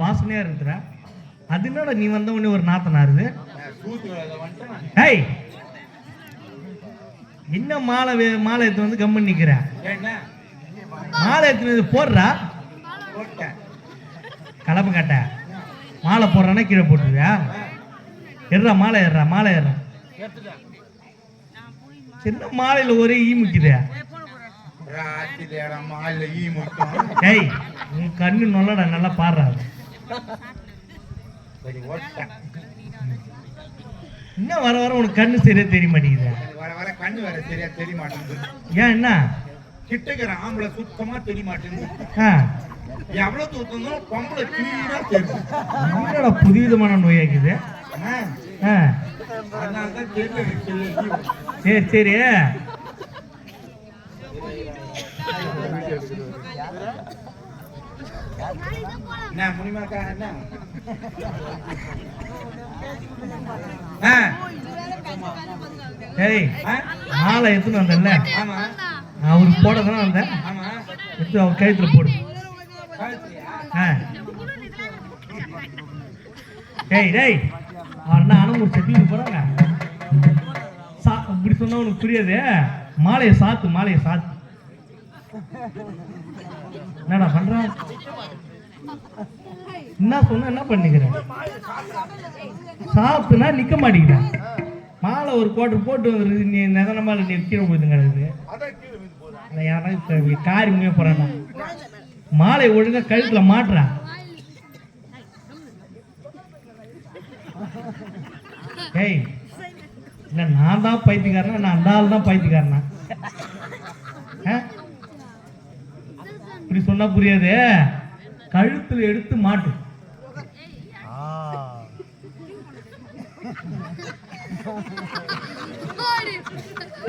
வாசனையா இருக்கிற. அது என்னடா நீ வந்த உடனே ஒரு நாத்தனாருது? ஏய், என்ன மாலை மாலை எடுத்து வந்து கம்மன் நிக்கிற? மாலை எடுத்து போடுறா. கலப்பு கட்ட மாலை போடுறானா கீழே போட்டுருவியா? ஏறா மாலை ஏறா மாலை ஏறா. சின்ன மாலையில ஒரே ஈ முக்குது. ஏய், உன் கண்ணு நொல்லடா, நல்லா பாடுறா. இன்னும் வர வர உனக்கு கண்ணு சரியா தெரிய மாட்டேங்குது. வர வர கண்ணு வேற சரியா தெரிய மாட்டேங்குது. ஏன் என்ன கிட்டக்கிற ஆம்பளை சுத்தமா தெரிய மாட்டேங்குது. எவ்வளவு தூக்கம் பொம்பளை கிளீனா தெரியும். என்னடா புதுவிதமான நோயாக்குது. அதனாலதான் தெரியல. சரி சரி, என்ன முடியுமாக்கா? என்ன ஏய், மாலை எடுத்துன்னு வந்தேன்ல, ஆமா அவருக்கு போட தானே வந்தேன். ஆமா, எடுத்து அவர் கழுத்துல போடு. ஏய் டேய், அவர் என்ன அனுமதி செட்டிக்கு போறாங்க? இப்படி சொன்னா உனக்கு புரியாது. மாலையை சாத்து, மாலையை சாத்து. என்னடா பண்ற? என்ன சொன்ன என்ன பண்ணிக்கிறேன்? சாப்பிட்டுனா நிக்க மாட்டேங்கிறேன். மாலை ஒரு கோட்டர் போட்டு வந்துருக்கு. நீ நெதன மாலை நீ கீழே போயிட்டு கிடக்குது. யாராவது காரியமே போறானா? மாலை ஒழுங்கா கழுத்துல மாட்டுறா. ஏய், இல்ல நான் தான் பைத்தியக்காரனா, நான் அந்த ஆள் தான் பைத்தியக்காரனா? இப்படி சொன்னா புரியாது. கழுத்துல எடுத்து மாட்டு.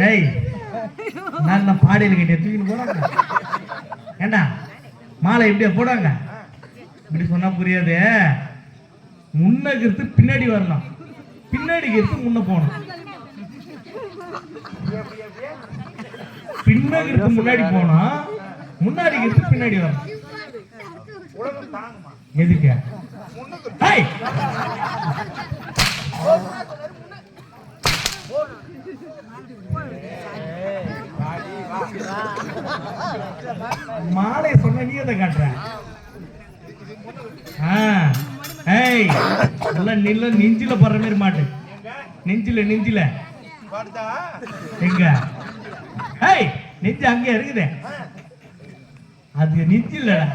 ஏய், நான் பாடையில கிட்ட தூக்கிட்டு போறாங்க. ஏண்டா மாலை இப்படியா போடாங்க? இப்படி சொன்னா புரியாது. முன்னகிறது பின்னாடி வரலாம், பின்னாடிக்கிறது முன்ன போகணும். பின்னாடிக்கிறது முன்னாடி போனா, முன்னாடிக்கிறது பின்னாடி வரணும். எதுக்கு? மாலை சொன்ன நீ எதை காட்டுற? ஏய், நில்ல, நெஞ்சில போடுற மாதிரி மாட்டு. நெஞ்சில நெஞ்சில எங்க? ஏய், நெஞ்சு அங்க இருக்குது. அது நெஞ்சு இல்லடா.